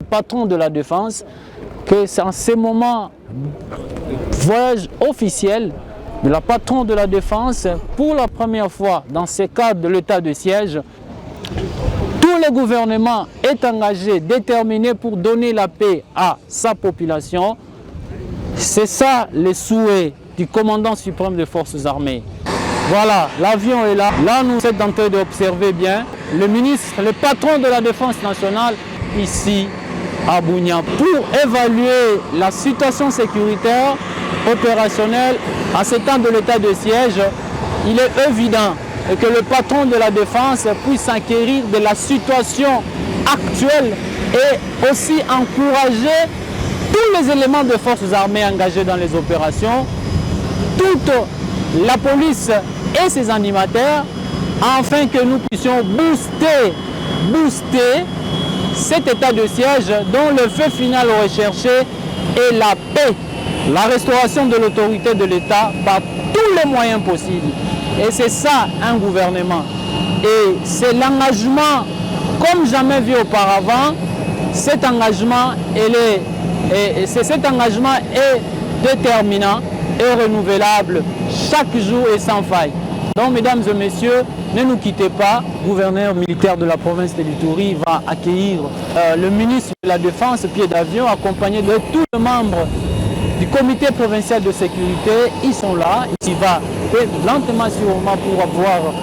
patron de la défense, que c'est en ces moments, voyage officiel de la patronne de la défense, pour la première fois dans ce cadre de l'état de siège, tout le gouvernement est engagé, déterminé pour donner la paix à sa population. C'est ça le souhait du commandant suprême des forces armées. Voilà, l'avion est là. Là, nous sommes en train d'observer bien le ministre, le patron de la défense nationale, ici à Bunia, pour évaluer la situation sécuritaire opérationnelle en ce temps de l'état de siège. Il est évident que le patron de la défense puisse s'enquérir de la situation actuelle et aussi encourager tous les éléments de forces armées engagés dans les opérations, toute la police et ses animateurs, afin que nous puissions booster cet état de siège dont le fait final recherché est la paix, la restauration de l'autorité de l'État par tous les moyens possibles. Et c'est ça un gouvernement. Et c'est l'engagement comme jamais vu auparavant. Cet engagement, cet engagement est déterminant et renouvelable chaque jour et sans faille. Donc, mesdames et messieurs, ne nous quittez pas. Le gouverneur militaire de la province de l'Ituri va accueillir le ministre de la Défense, pied d'avion, accompagné de tous les membres du comité provincial de sécurité. Ils sont là. Il va lentement, sûrement, pour avoir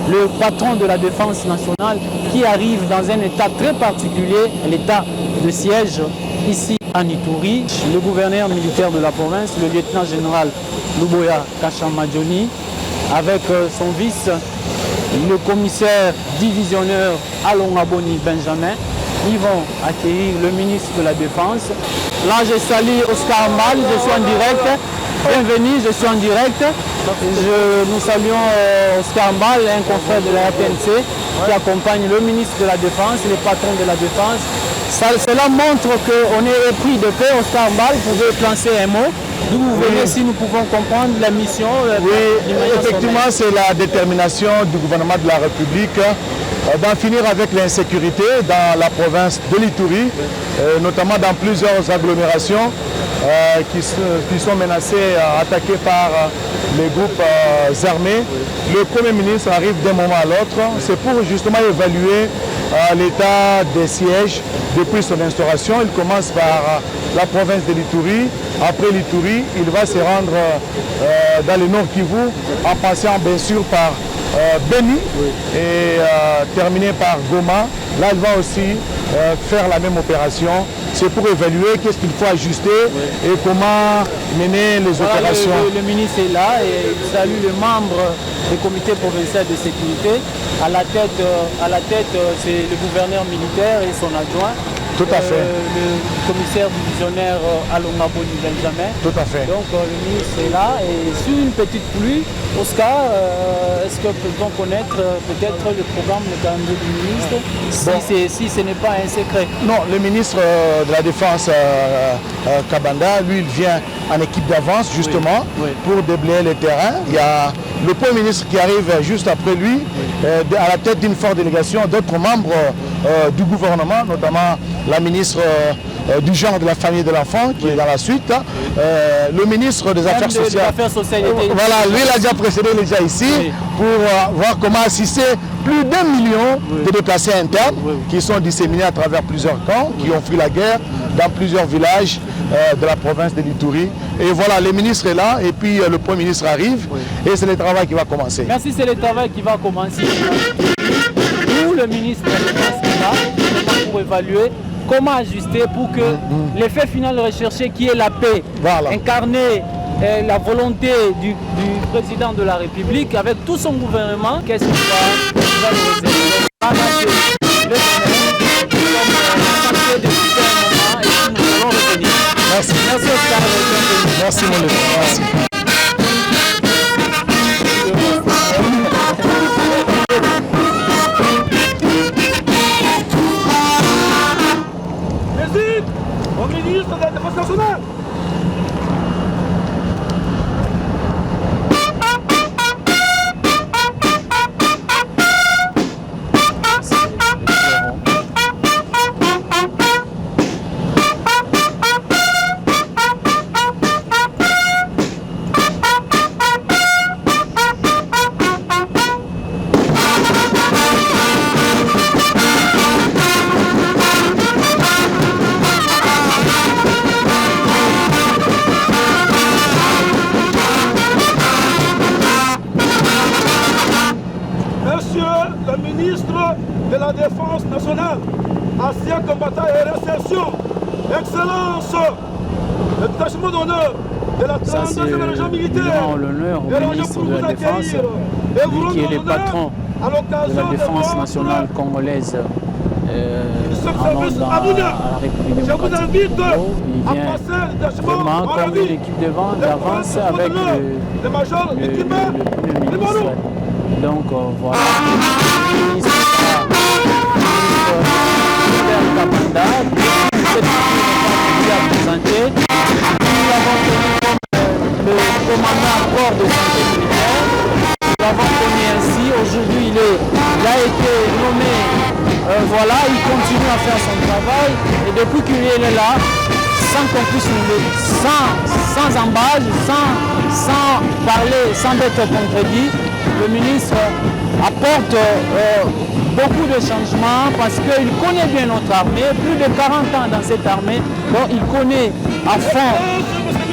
le patron de la défense nationale qui arrive dans un état très particulier, l'état de siège ici en Ituri. Le gouverneur militaire de la province, le lieutenant-général Luboya Kashamadjoni, avec son vice, le commissaire divisionnaire Alongaboni Benjamin. Ils vont accueillir le ministre de la Défense. Là, je salue Oscar Mal, je suis en direct. Bienvenue, je suis en direct. Nous saluons Oscar Mal, un confrère de la RTNC qui accompagne le ministre de la Défense, le patron de la Défense. Cela montre qu'on est épris de paix. Oscar Mal, vous pouvez lancer un mot. D'où vous venez, si nous pouvons comprendre la mission. Oui, effectivement, c'est la détermination du gouvernement de la République d'en finir avec l'insécurité dans la province de l'Ituri, notamment dans plusieurs agglomérations qui sont menacées, attaquées par les groupes armés. Le Premier ministre arrive d'un moment à l'autre. C'est pour justement évaluer l'état des sièges depuis son instauration. Il commence par la province de l'Ituri. Après l'Ituri, il va se rendre dans le Nord Kivu, en passant bien sûr par Beni et terminé par Goma. Là, il va aussi faire la même opération. C'est pour évaluer qu'est-ce qu'il faut ajuster et comment mener les opérations. Le ministre est là et il salue les membres du comité provincial de sécurité. À la tête, c'est le gouverneur militaire et son adjoint. Tout à fait. Le commissaire divisionnaire Alongaboni Benjamin. Tout à fait. Donc le ministre est là et sur une petite pluie, Oscar, est-ce que peut-on connaître peut-être le programme, le calendrier du ministre, si ce n'est pas un secret? Non, le ministre de la Défense, Kabanda, lui, il vient en équipe d'avance justement pour déblayer le terrain. Il y a le Premier ministre qui arrive juste après lui, à la tête d'une forte délégation, d'autres membres du gouvernement, notamment la ministre du genre, de la famille et de l'enfant, qui est dans la suite. Le ministre des Affaires sociales. Voilà, lui, il a déjà précédé déjà ici pour voir comment assister plus d'1 million de déplacés internes qui sont disséminés à travers plusieurs camps, qui ont fui la guerre dans plusieurs villages de la province de l'Ituri. Et voilà, le ministre est là et puis le Premier ministre arrive et c'est le travail qui va commencer. Merci, c'est le travail qui va commencer. Où le ministre de la Défense est là pour évaluer comment ajuster pour que l'effet final recherché qui est la paix, incarner la volonté du président de la République avec tout son gouvernement, qu'est-ce qu'il va nous réserver. Merci. Merci Oscar. Merci mon lieutenant. Merci. Au ministre de la Défense nationale. Attention, Excellence, le détachement d'honneur de la 32e région militaire. L'honneur au ministre de la Défense, qui est le patron de la Défense nationale congolaise. Allant dans la République démocratique du Congo, il vient vraiment comme une équipe d'avance avec le Premier ministre. Donc voilà, le ministre Kabanda, qui a présenté. Nous avons tenu comme le commandant en corps de santé militaire. Nous l'avons connu ainsi. Aujourd'hui, il a été nommé. Voilà, il continue à faire son travail et depuis qu'il est là, sans qu'on puisse sans embâche, sans parler, sans être contredit, le ministre apporte beaucoup de changements parce qu'il connaît bien notre armée, plus de 40 ans dans cette armée, donc il connaît à fond,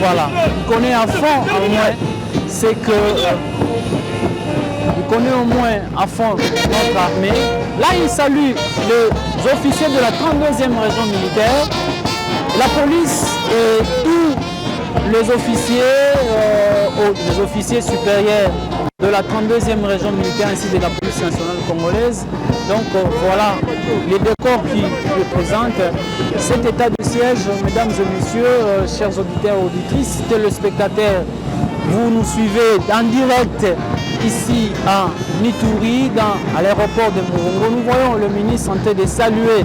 voilà, il connaît à fond au moins, c'est que il connaît au moins à fond notre armée. Là, il salue les officiers de la 32e région militaire, la police et tous les officiers supérieurs de la 32e région militaire ainsi de la police nationale congolaise. Donc voilà les décors qui représentent cet état de siège. Mesdames et messieurs, chers auditeurs et auditrices, téléspectateurs, vous nous suivez en direct ici à Ituri, à l'aéroport de Morongo. Nous voyons le ministre en train de saluer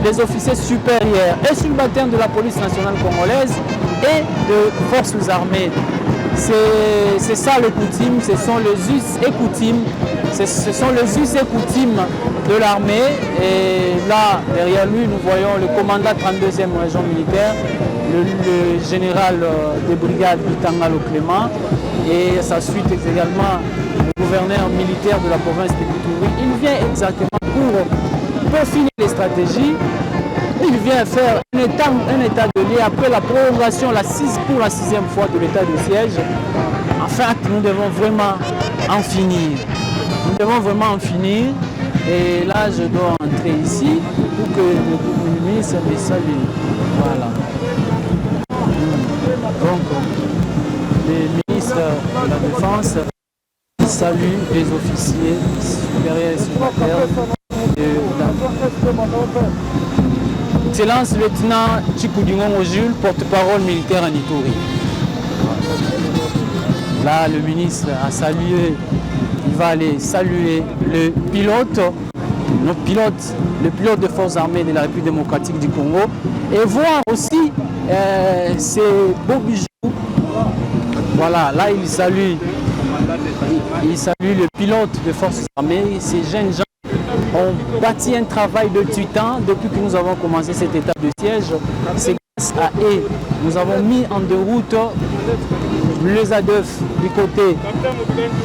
les officiers supérieurs et subalternes de la police nationale congolaise et de forces armées. C'est ça le coutume, ce sont les us et coutumes, de l'armée. Et là, derrière lui, nous voyons le commandant 32e région militaire, le général de brigade Bitangalo Clément, et sa suite également le gouverneur militaire de la province de Ituri. Il vient exactement pour peaufiner les stratégies. Il vient faire un état de lieu après la prolongation pour la 6e fois de l'état de siège. En fait, nous devons vraiment en finir. Nous devons vraiment en finir. Et là, je dois entrer ici pour que le ministre me salue. Voilà. Donc, le ministre de la Défense salue les officiers supérieurs et subalternes de la Excellence lieutenant Chikoudingongo Jules, porte-parole militaire en Ituri. Là, le ministre a salué, il va aller saluer le pilote des forces armées de la République démocratique du Congo et voir aussi ces beaux bijoux. Voilà, là il salue le pilote des forces armées, ces jeunes gens ont bâti un travail de 8 ans depuis que nous avons commencé cet état de siège. C'est grâce à eux. Nous avons mis en déroute les ADF du côté.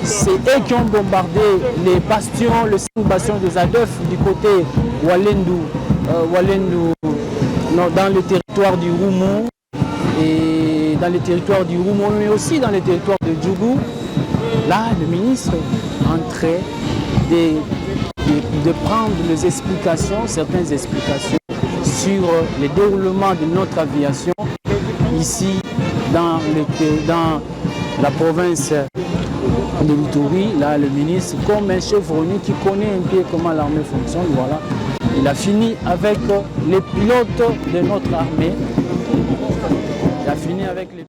C'est eux qui ont bombardé les bastions, les 5 bastions des ADF du côté Walendu, dans le territoire du Roumou et dans le territoire du Roumou, mais aussi dans le territoire de Djougou. Là, le ministre est en train de prendre certaines explications sur le déroulement de notre aviation ici dans la province de l'Ituri. Là, le ministre, comme un chevronnier qui connaît un peu comment l'armée fonctionne, voilà, il a fini avec les pilotes de notre armée. Il a fini avec les